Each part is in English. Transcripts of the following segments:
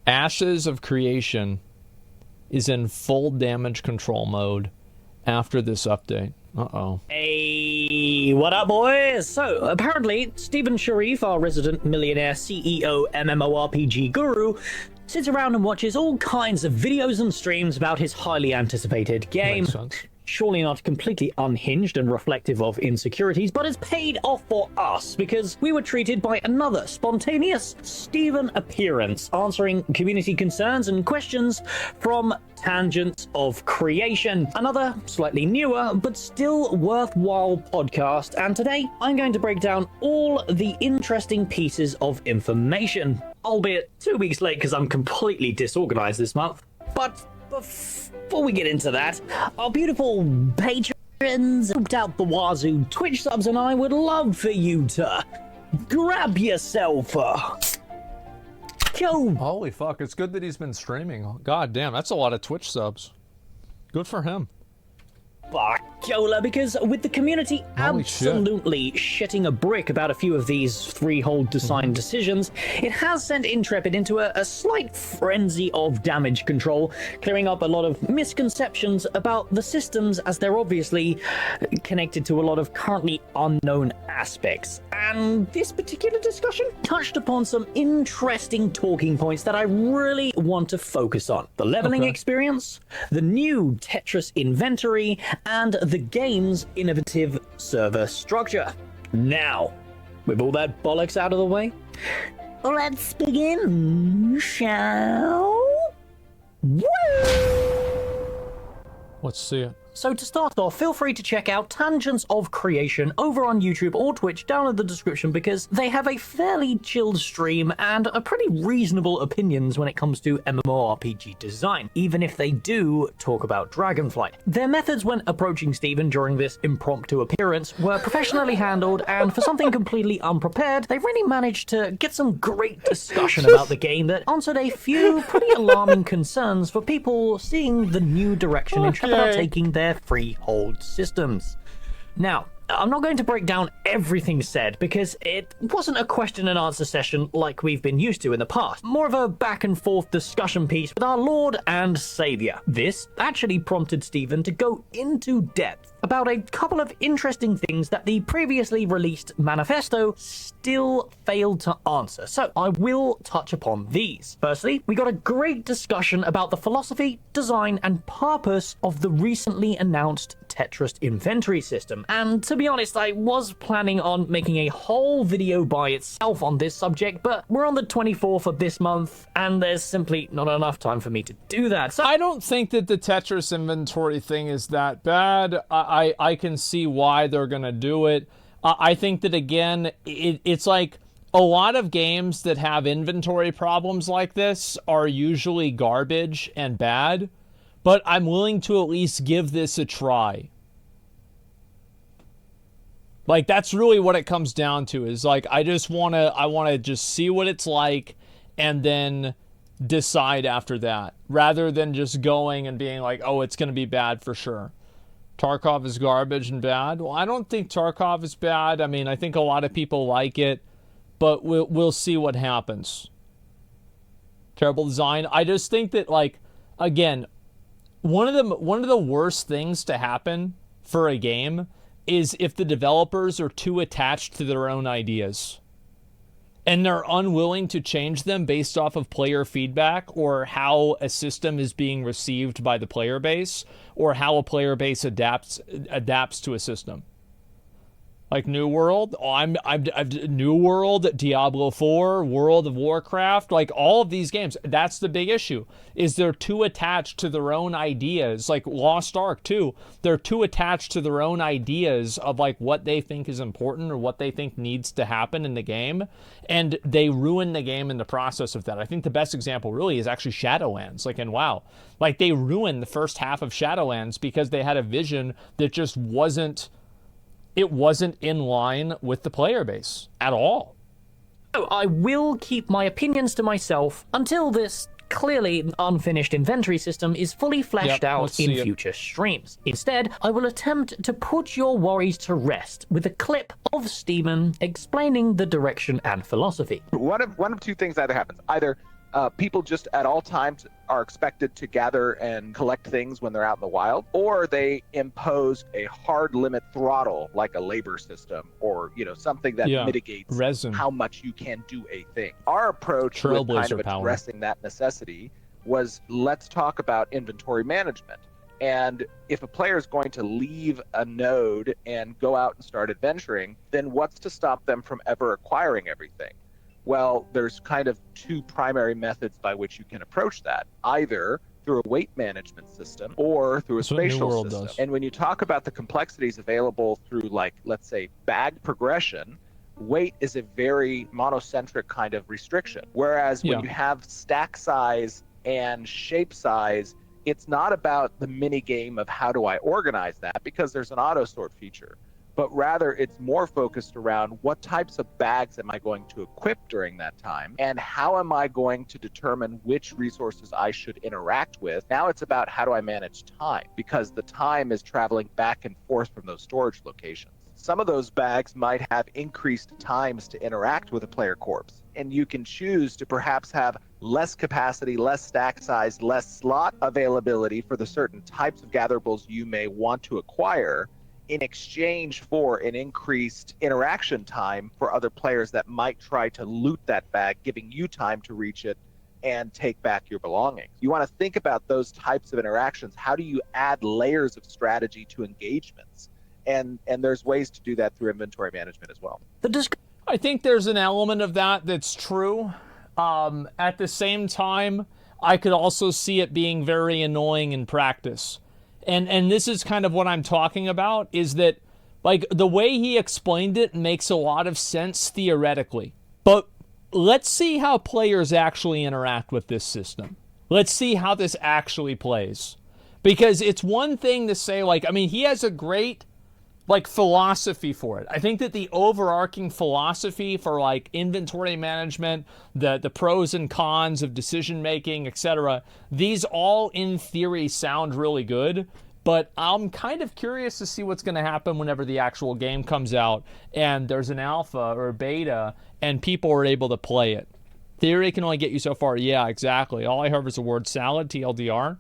Ashes of Creation is in full damage control mode after this update. Uh-oh. Hey, what up, boys? So, apparently, Stephen Sharif, our resident millionaire CEO MMORPG guru, sits around and watches all kinds of videos and streams about his highly anticipated game. Makes sense. Surely not completely unhinged and reflective of insecurities, but is paid off for us because we were treated by another spontaneous Stephen appearance, answering community concerns and questions from Tangents of Creation, another slightly newer but still worthwhile podcast. And today I'm going to break down all the interesting pieces of information, albeit 2 weeks late because I'm completely disorganized this month. But before we get into that, our beautiful patrons hooked out the wazoo Twitch subs, and I would love for you to grab yourself a Holy fuck, it's good that he's been streaming. God damn, that's a lot of Twitch subs. Good for him. Yola, because with the community Holy absolutely shitting a brick about a few of these freehold design decisions, it has sent Intrepid into a slight frenzy of damage control, clearing up a lot of misconceptions about the systems, as they're obviously connected to a lot of currently unknown aspects. And this particular discussion touched upon some interesting talking points that I really want to focus on. The leveling experience, the new Tetris inventory, and the game's innovative server structure. Now, with all that bollocks out of the way, let's begin, shall we? Let's see it. So to start off, feel free to check out Tangents of Creation over on YouTube or Twitch down in the description, because they have a fairly chilled stream and a pretty reasonable opinions when it comes to MMORPG design, even if they do talk about Dragonflight. Their methods when approaching Stephen during this impromptu appearance were professionally handled, and for something completely unprepared, they really managed to get some great discussion about the game that answered a few pretty alarming concerns for people seeing the new direction Intrepid are taking their freehold systems. Now, I'm not going to break down everything said because it wasn't a question and answer session like we've been used to in the past. More of a back and forth discussion piece with our Lord and Savior. This actually prompted Stephen to go into depth about a couple of interesting things that the previously released manifesto still failed to answer. So I will touch upon these. Firstly, we got a great discussion about the philosophy, design, and purpose of the recently announced Tetris inventory system. And to be honest, I was planning on making a whole video by itself on this subject, but we're on the 24th of this month, and there's simply not enough time for me to do that. So I don't think that the Tetris inventory thing is that bad. I can see why they're gonna do it. I think that, again, it's like a lot of games that have inventory problems like this are usually garbage and bad, but I'm willing to at least give this a try. Like, that's really what it comes down to, is like, I want to just see what it's like and then decide after that, rather than just going and being like, oh, it's going to be bad for sure. Tarkov is garbage and bad. Well, I don't think Tarkov is bad. I mean, I think a lot of people like it, but we'll see what happens. Terrible design. I just think that, like, again, one of the worst things to happen for a game is if the developers are too attached to their own ideas and they're unwilling to change them based off of player feedback or how a system is being received by the player base or how a player base adapts to a system. Like New World, New World, Diablo 4, World of Warcraft, like all of these games, that's the big issue, is they're too attached to their own ideas. Like Lost Ark too, they're too attached to their own ideas of like what they think is important or what they think needs to happen in the game, and they ruin the game in the process of that. I think the best example really is actually Shadowlands, like in WoW. Like they ruined the first half of Shadowlands because they had a vision that just wasn't in line with the player base at all. So I will keep my opinions to myself until this clearly unfinished inventory system is fully fleshed out in future streams. Instead, I will attempt to put your worries to rest with a clip of Stephen explaining the direction and philosophy. One of two things either happens. Either People just at all times are expected to gather and collect things when they're out in the wild, or they impose a hard limit throttle like a labor system, or something that mitigates how much you can do a thing. Our approach with kind of addressing that necessity was, let's talk about inventory management. And if a player is going to leave a node and go out and start adventuring, then what's to stop them from ever acquiring everything? Well, there's kind of two primary methods by which you can approach that, either through a weight management system or through a spatial system. And when you talk about the complexities available through, like, let's say, bag progression, weight is a very monocentric kind of restriction. Whereas when you have stack size and shape size, it's not about the mini game of how do I organize that, because there's an auto sort feature, but rather it's more focused around what types of bags am I going to equip during that time, and how am I going to determine which resources I should interact with. Now it's about how do I manage time, because the time is traveling back and forth from those storage locations. Some of those bags might have increased times to interact with a player corpse, and you can choose to perhaps have less capacity, less stack size, less slot availability for the certain types of gatherables you may want to acquire, in exchange for an increased interaction time for other players that might try to loot that bag, giving you time to reach it and take back your belongings. You want to think about those types of interactions. How do you add layers of strategy to engagements? And there's ways to do that through inventory management as well. I think there's an element of that that's true. At the same time, I could also see it being very annoying in practice. And this is kind of what I'm talking about, is that, like, the way he explained it makes a lot of sense theoretically. But let's see how players actually interact with this system. Let's see how this actually plays. Because it's one thing to say, like, I mean, he has a great, like, philosophy for it. I think that the overarching philosophy for, like, inventory management, the pros and cons of decision making, etc., these all in theory sound really good, but I'm kind of curious to see what's going to happen whenever the actual game comes out and there's an alpha or a beta and people are able to play it. Theory can only get you so far. Yeah, exactly. All I heard was the word salad, TLDR.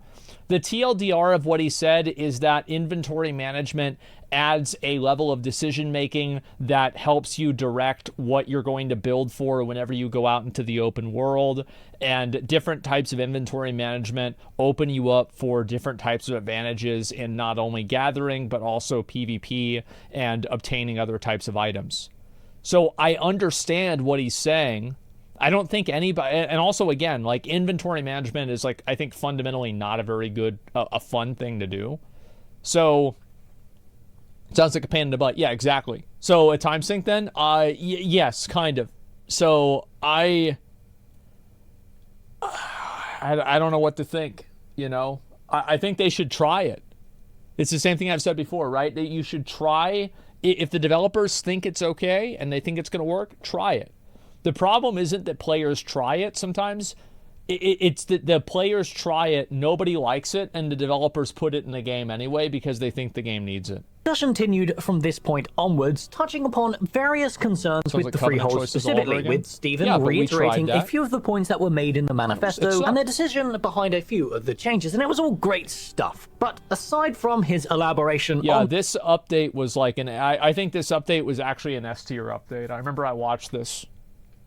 The TLDR of what he said is that inventory management adds a level of decision making that helps you direct what you're going to build for whenever you go out into the open world, and different types of inventory management open you up for different types of advantages in not only gathering but also PvP and obtaining other types of items. So I understand what he's saying. I don't think anybody, and also again, like, inventory management is, like, I think fundamentally not a very good, a fun thing to do. So sounds like a pain in the butt. Yeah, exactly. So a time sink then? Yes, kind of. So I don't know what to think, you know? I think they should try it. It's the same thing I've said before, right? That you should try, if the developers think it's okay and they think it's going to work, try it. The problem isn't that players try it sometimes. It's that the players try it, nobody likes it, and the developers put it in the game anyway because they think the game needs it. Discussion continued from this point onwards, touching upon various concerns with the freeholds specifically, with Stephen reiterating a few of the points that were made in the manifesto and their decision behind a few of the changes, and it was all great stuff. But aside from his elaboration on... this update was like I think this update was actually an S tier update. I remember I watched this.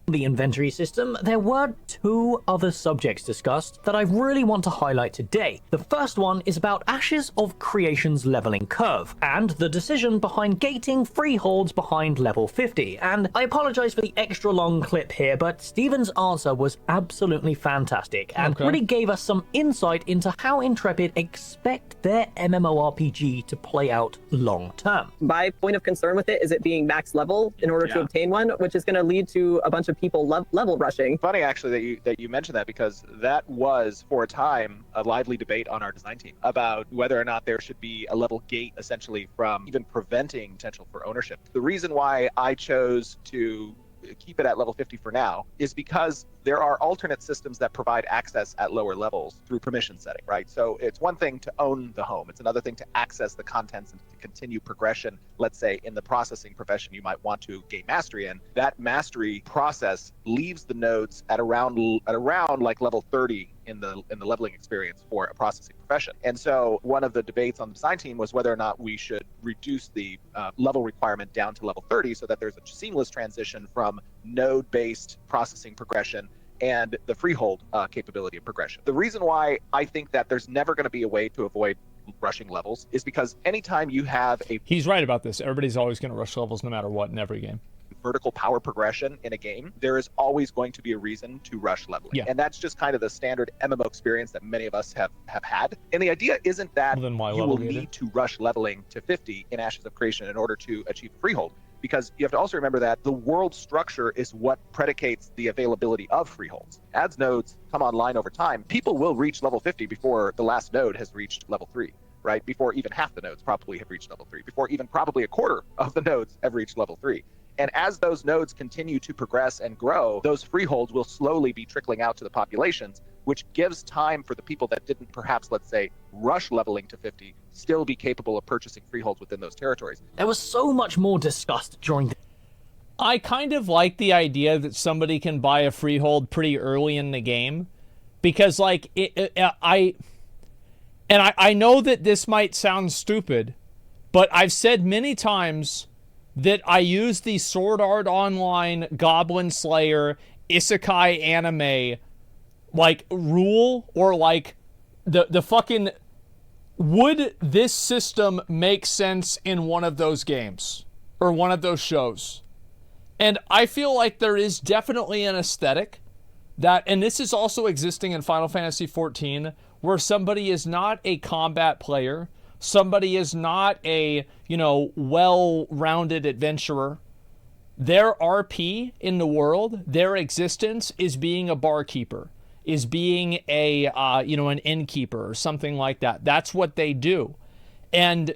The inventory system, there were two other subjects discussed that I really want to highlight today. The first one is about Ashes of Creation's leveling curve, and the decision behind gating freeholds behind level 50. And I apologize for the extra long clip here, but Stephen's answer was absolutely fantastic, and really gave us some insight into how Intrepid expect their MMORPG to play out long term. My point of concern with it is it being max level in order to obtain one, which is going to lead to a bunch of people level rushing. Funny actually that you mentioned that, because that was for a time a lively debate on our design team about whether or not there should be a level gate essentially from even preventing potential for ownership. The reason why I chose to keep it at level 50 for now is because there are alternate systems that provide access at lower levels through permission setting, right? So it's one thing to own the home. It's another thing to access the contents and to continue progression. Let's say in the processing profession, you might want to gain mastery in. That mastery process leaves the nodes at around like level 30 in the leveling experience for a processing profession. And so one of the debates on the design team was whether or not we should reduce the level requirement down to level 30 so that there's a seamless transition from node-based processing progression and the freehold capability of progression. The reason why I think that there's never going to be a way to avoid rushing levels is because anytime you have a... He's right about this. Everybody's always going to rush levels no matter what in every game. Vertical power progression in a game, there is always going to be a reason to rush leveling. Yeah. And that's just kind of the standard MMO experience that many of us have had. And the idea isn't that you will need to rush leveling to 50 in Ashes of Creation in order to achieve freehold. Because you have to also remember that the world structure is what predicates the availability of freeholds. As nodes come online over time, people will reach level 50 before the last node has reached level 3, right? Before even half the nodes probably have reached level 3, before even probably a quarter of the nodes have reached level 3. And as those nodes continue to progress and grow, those freeholds will slowly be trickling out to the populations, which gives time for the people that didn't perhaps, let's say, rush leveling to 50, still be capable of purchasing freeholds within those territories. There was so much more discussed during the... I kind of like the idea that somebody can buy a freehold pretty early in the game, because like I know that this might sound stupid, but I've said many times that I use the Sword Art Online Goblin Slayer isekai anime like rule, or like the fucking, would this system make sense in one of those games or one of those shows? And I feel like there is definitely an aesthetic that, and this is also existing in Final Fantasy XIV, where somebody is not a combat player, somebody is not a, you know, well-rounded adventurer. Their RP in the world, their existence is being a barkeeper, is being a, an innkeeper or something like that. That's what they do. And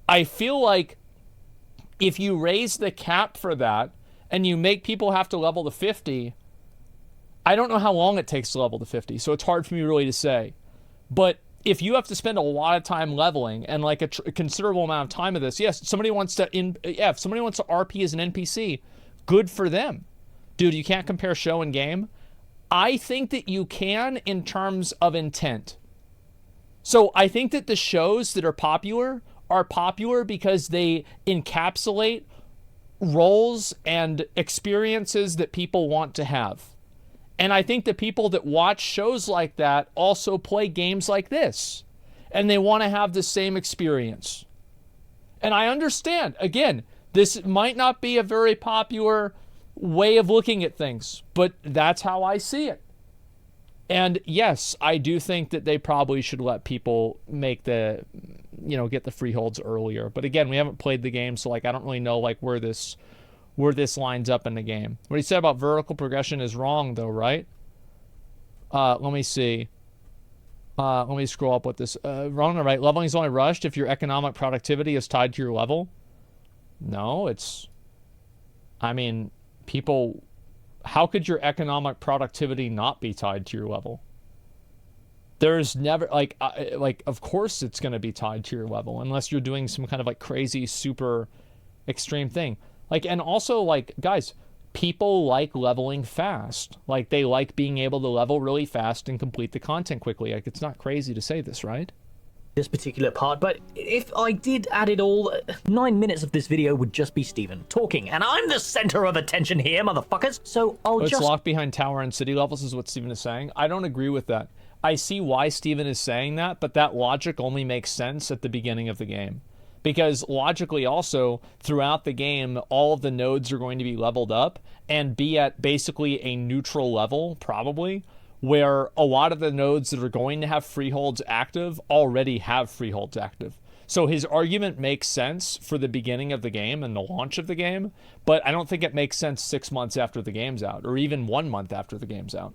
I feel like if you raise the cap for that and you make people have to level to 50, I don't know how long it takes to level to 50, so it's hard for me really to say. But if you have to spend a lot of time leveling and like a considerable amount of time of this, yes, if somebody wants to RP as an NPC, good for them. Dude, you can't compare show and game. I think that you can in terms of intent. So I think that the shows that are popular because they encapsulate roles and experiences that people want to have. And I think the people that watch shows like that also play games like this. And they want to have the same experience. And I understand, again, this might not be a very popular way of looking at things, but that's how I see it. And yes, I do think that they probably should let people make the, get the freeholds earlier. But again, we haven't played the game, so like I don't really know like where this lines up in the game. What he said about vertical progression is wrong, though, right? Let me see. Let me scroll up with this. Wrong or right? Leveling is only rushed if your economic productivity is tied to your level. No, people... How could your economic productivity not be tied to your level? There's never, of course it's going to be tied to your level, unless you're doing some kind of like crazy, super extreme thing. And also, guys, people like leveling fast. They like being able to level really fast and complete the content quickly. It's not crazy to say this, right? This particular part, but if I did add it all, 9 minutes of this video would just be Steven talking, and I'm the center of attention here, motherfuckers, so It's locked behind tower and city levels is what Steven is saying. I don't agree with that. I see why Steven is saying that, but that logic only makes sense at the beginning of the game. Because logically also, throughout the game, all of the nodes are going to be leveled up and be at basically a neutral level, probably, where a lot of the nodes that are going to have freeholds active already have freeholds active. So his argument makes sense for the beginning of the game and the launch of the game, but I don't think it makes sense 6 months after the game's out, or even 1 month after the game's out.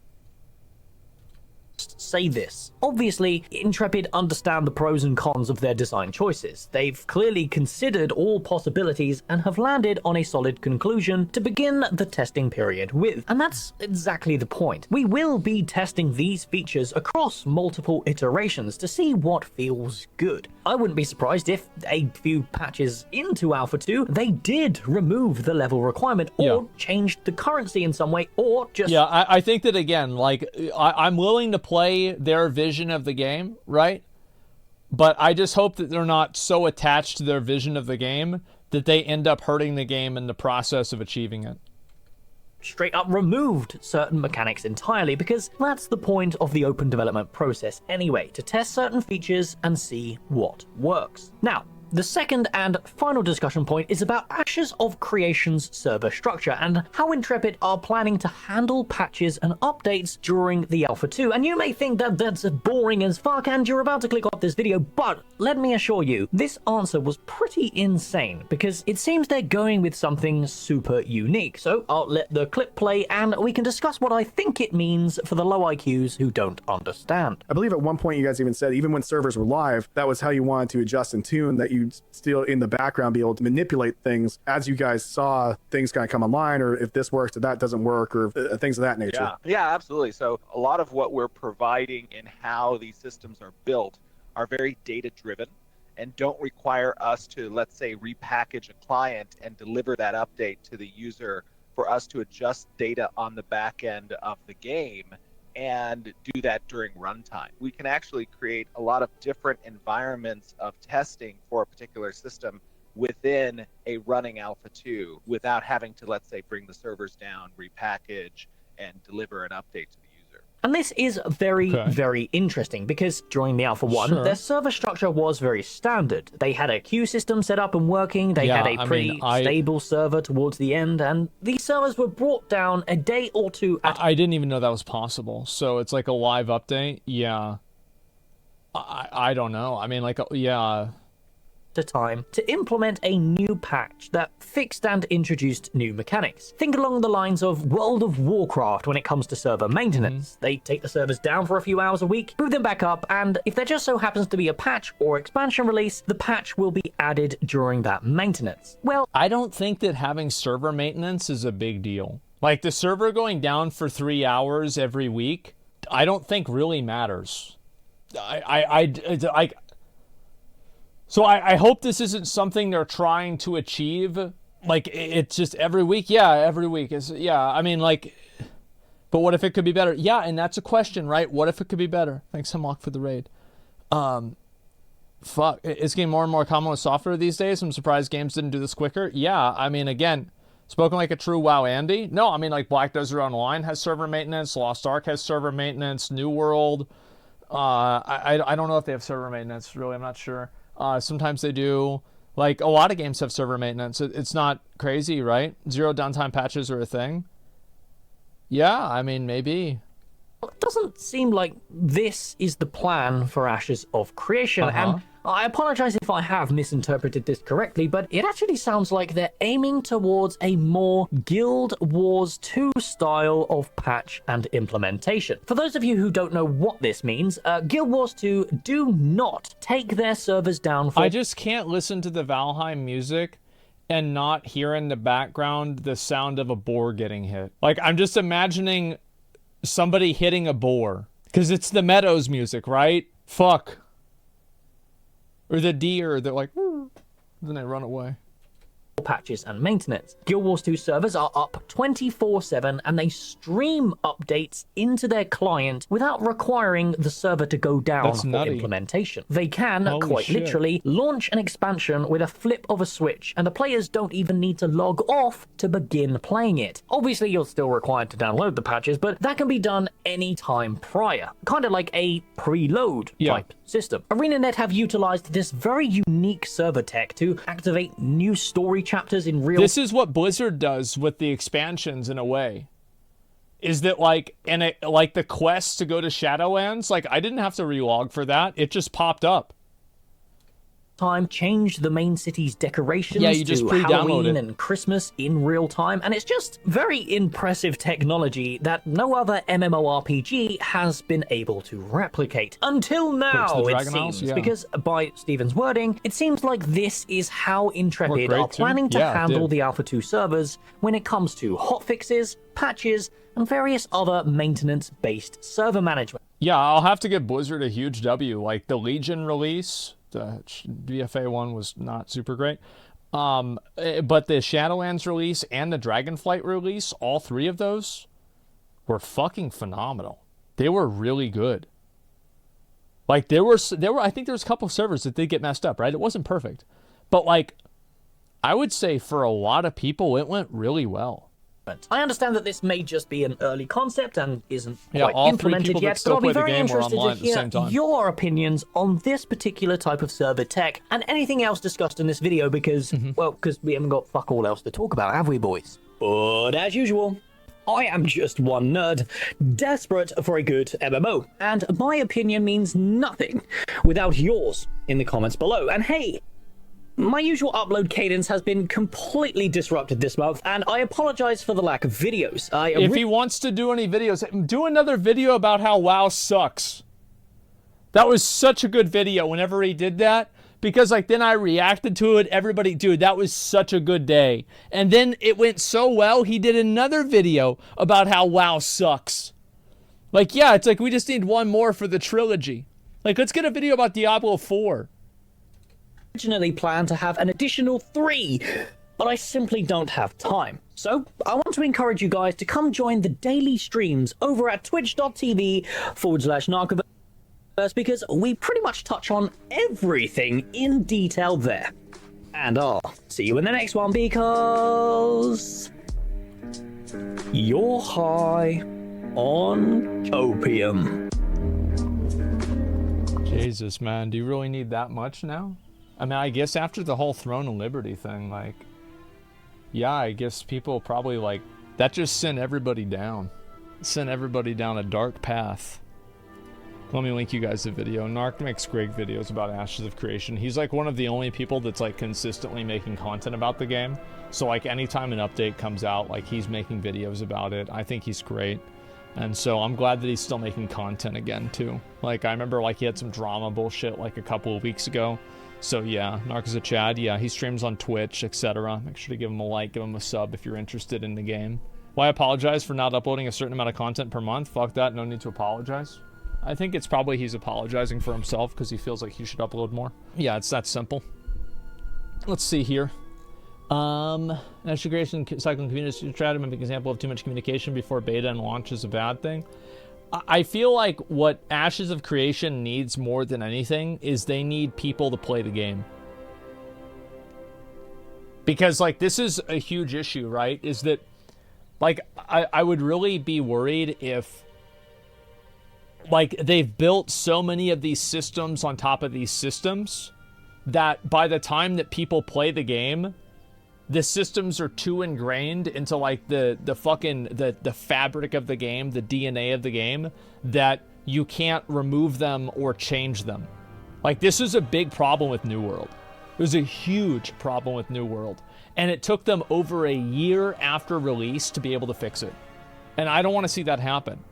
say this. Obviously, Intrepid understand the pros and cons of their design choices. They've clearly considered all possibilities and have landed on a solid conclusion to begin the testing period with. And that's exactly the point. We will be testing these features across multiple iterations to see what feels good. I wouldn't be surprised if a few patches into Alpha 2, they did remove the level requirement or changed the currency in some way, or just... Yeah, I think that, again, like, I'm willing to play their vision of the game, right? But I just hope that they're not so attached to their vision of the game that they end up hurting the game in the process of achieving it. Straight up removed certain mechanics entirely, because that's the point of the open development process anyway, to test certain features and see what works. Now, the second and final discussion point is about Ashes of Creation's server structure and how Intrepid are planning to handle patches and updates during the Alpha 2. And you may think that that's boring as fuck and you're about to click off this video, but let me assure you, this answer was pretty insane because it seems they're going with something super unique. So I'll let the clip play and we can discuss what I think it means for the low IQs who don't understand. I believe at one point you guys even said, even when servers were live, that was how you wanted to adjust and tune, that you still in the background be able to manipulate things as you guys saw things kind of come online, or if this works, if that doesn't work, or things of that nature. Yeah, absolutely. So a lot of what we're providing in how these systems are built are very data driven and don't require us to, let's say, repackage a client and deliver that update to the user for us to adjust data on the back end of the game and do that during runtime. We can actually create a lot of different environments of testing for a particular system within a running Alpha 2 without having to, let's say, bring the servers down, repackage, and deliver an update to the user. And this is very interesting because during the Alpha 1, their server structure was very standard. They had a queue system set up and working, they had a pretty stable server towards the end, and these servers were brought down a day or two at... I didn't even know that was possible, so it's like a live update? Yeah. I don't know. I mean, like, yeah... time to implement a new patch that fixed and introduced new mechanics. Think along the lines of World of Warcraft when it comes to server maintenance. They take the servers down for a few hours a week, move them back up, and if there just so happens to be a patch or expansion release, the patch will be added during that maintenance. Well, I don't think that having server maintenance is a big deal. Like, the server going down for 3 hours every week, I don't think really matters. So I hope this isn't something they're trying to achieve. Like, it's just every week. Yeah, every week. I mean, like, but what if it could be better? Yeah, and that's a question, right? What if it could be better? Thanks, Hemlock, for the raid. Fuck, it's getting more and more common with software these days. I'm surprised games didn't do this quicker. Yeah, I mean, again, spoken like a true WoW Andy. No, I mean, like, Black Desert Online has server maintenance. Lost Ark has server maintenance. New World. I don't know if they have server maintenance, really. I'm not sure. Sometimes they do. Like, a lot of games have server maintenance. It's not crazy, right? Zero downtime patches are a thing. Yeah, I mean, maybe. It doesn't seem like this is the plan for Ashes of Creation, and I apologize if I have misinterpreted this correctly, but it actually sounds like they're aiming towards a more Guild Wars 2 style of patch and implementation. For those of you who don't know what this means, Guild Wars 2 do not take their servers down for... I just can't listen to the Valheim music and not hear in the background the sound of a boar getting hit. Like, I'm just imagining somebody hitting a boar. Because it's the Meadows music, right? Fuck. Or the deer, they're like, woo, then they run away. Patches and maintenance. Guild Wars 2 servers are up 24/7 and they stream updates into their client without requiring the server to go down for implementation. They can, quite literally, launch an expansion with a flip of a switch and the players don't even need to log off to begin playing it. Obviously, you're still required to download the patches, but that can be done anytime prior. Kind of like a preload type system. ArenaNet have utilized this very unique server tech to activate new story chapters in real... This is what Blizzard does with the expansions in a way. Is that like, like the quest to go to Shadowlands, like I didn't have to relog for that. It just popped up. time, changed the main city's decorations Yeah, you just to pre-download Halloween it. and Christmas in real time, and it's just very impressive technology that no other MMORPG has been able to replicate. Until now, it Dragon House? seems, Yeah. because by Steven's wording, it seems like this is how Intrepid great are too. planning to Yeah, it handle did. the Alpha 2 servers when it comes to hotfixes, patches, and various other maintenance-based server management. Yeah, I'll have to give Blizzard a huge W. Like the Legion release, the BFA one was not super great. But the Shadowlands release and the Dragonflight release, all three of those were fucking phenomenal. They were really good. Like there were I think there was a couple of servers that did get messed up, right? It wasn't perfect. But like I would say for a lot of people it went really well. I understand that this may just be an early concept and isn't Yeah, quite all three implemented people that yet, still but I'll be play the very game were interested online to at the same hear time. your opinions on this particular type of server tech and anything else discussed in this video because, well, because we haven't got fuck all else to talk about, have we, boys? But as usual, I am just one nerd, desperate for a good MMO, and my opinion means nothing without yours in the comments below. And hey, my usual upload cadence has been completely disrupted this month, and I apologize for the lack of videos. If he wants to do any videos, do another video about how WoW sucks. That was such a good video whenever he did that. Because, like, then I reacted to it. Everybody, dude, that was such a good day. And then it went so well, he did another video about how WoW sucks. Like, yeah, it's like we just need one more for the trilogy. Like, let's get a video about Diablo 4. Originally planned to have an additional 3, but I simply don't have time. So I want to encourage you guys to come join the daily streams over at twitch.tv/Narcoverse because we pretty much touch on everything in detail there. And I'll see you in the next one because you're high on copium. Jesus, man, do you really need that much now? I mean, I guess after the whole Throne of Liberty thing, like, yeah, I guess people probably, like, that just sent everybody down. Sent everybody down a dark path. Let me link you guys the video. Narc makes great videos about Ashes of Creation. He's, like, one of the only people that's, like, consistently making content about the game. So, like, anytime an update comes out, like, he's making videos about it. I think he's great. And so I'm glad that he's still making content again, too. Like, I remember, like, he had some drama bullshit, like, a couple of weeks ago. So yeah, Narc is a Chad. Yeah, he streams on Twitch, etc. Make sure to give him a like, give him a sub if you're interested in the game. Why apologize for not uploading a certain amount of content per month? Fuck that, no need to apologize. I think it's probably he's apologizing for himself because he feels like he should upload more. Yeah, it's that simple. Let's see here. National creation cycling community strategy, an example of too much communication before beta and launch is a bad thing. I feel like what Ashes of Creation needs more than anything is they need people to play the game. Because, like, this is a huge issue, right? Is that, like, I would really be worried if, like, they've built so many of these systems on top of these systems that by the time that people play the game, the systems are too ingrained into, like, the fucking the fabric of the game, the DNA of the game, that you can't remove them or change them. Like, this is a big problem with New World. It was a huge problem with New World, and it took them over a year after release to be able to fix it. And I don't want to see that happen.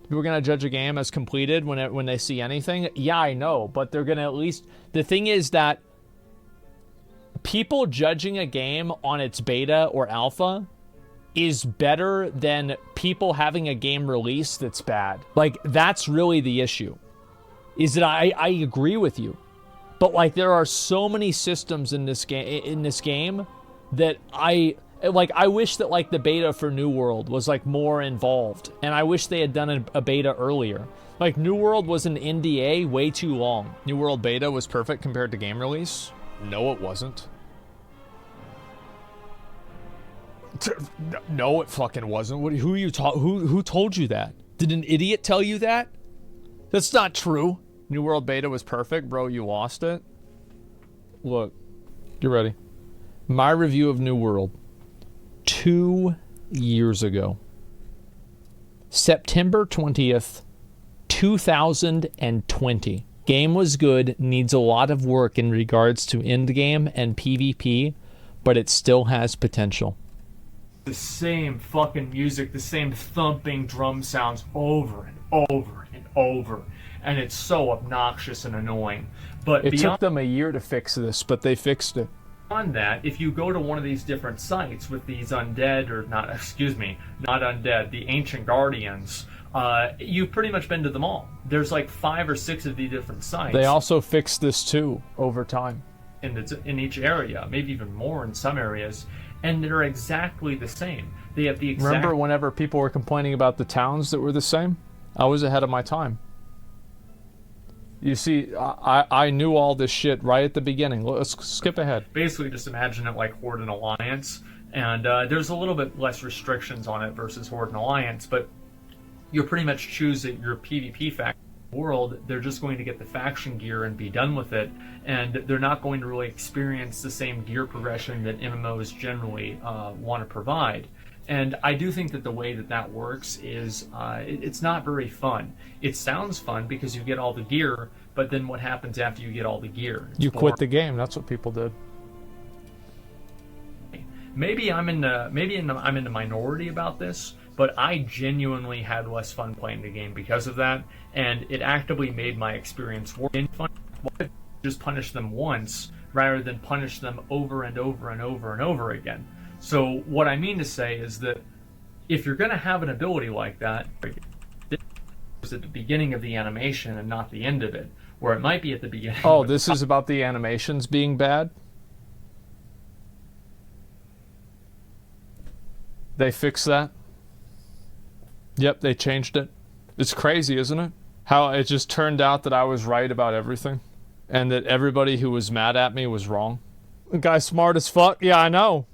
People are going to judge a game as completed when they see anything. Yeah, I know, but they're going to at least... The thing is that people judging a game on its beta or alpha is better than people having a game release that's bad. Like, that's really the issue. Is that I agree with you. But, like, there are so many systems in this game that I wish that, like, the beta for New World was, like, more involved. And I wish they had done a beta earlier. Like, New World was an NDA way too long. New World beta was perfect compared to game release. No, it wasn't. No, it fucking wasn't. Who told you that? Did an idiot tell you that? That's not true. New World beta was perfect, bro. You lost it. Look, get ready. My review of New World 2 years ago, September 20th, 2020. Game was good, needs a lot of work in regards to endgame and PvP, but it still has potential. The same fucking music, the same thumping drum sounds over and over and over, and it's so obnoxious and annoying. But it took them a year to fix this, but they fixed it. On that, if you go to one of these different sites with these undead, or not, excuse me, not undead, the ancient guardians, you've pretty much been to them all. There's like 5 or 6 of these different sites. They also fixed this too over time. In each area, maybe even more in some areas, and they're exactly the same. They have the exact... Remember whenever people were complaining about the towns that were the same? I was ahead of my time. You see, I knew all this shit right at the beginning. Let's skip ahead. Basically, just imagine it like Horde and Alliance, and there's a little bit less restrictions on it versus Horde and Alliance, but you're pretty much choosing your PvP faction world. They're just going to get the faction gear and be done with it, and they're not going to really experience the same gear progression that MMOs generally want to provide. And I do think that the way that that works is it's not very fun. It sounds fun because you get all the gear, but then what happens after you get all the gear? You quit the game. That's what people did. Maybe I'm in the minority about this, but I genuinely had less fun playing the game because of that, and it actively made my experience worse. Why just punish them once rather than punish them over and over and over and over again? So what I mean to say is that if you're going to have an ability like that, it's at the beginning of the animation and not the end of it, where it might be at the beginning. Oh, this is about the animations being bad? They fixed that? Yep, they changed it. It's crazy, isn't it? How it just turned out that I was right about everything, and that everybody who was mad at me was wrong. The guy's smart as fuck. Yeah, I know.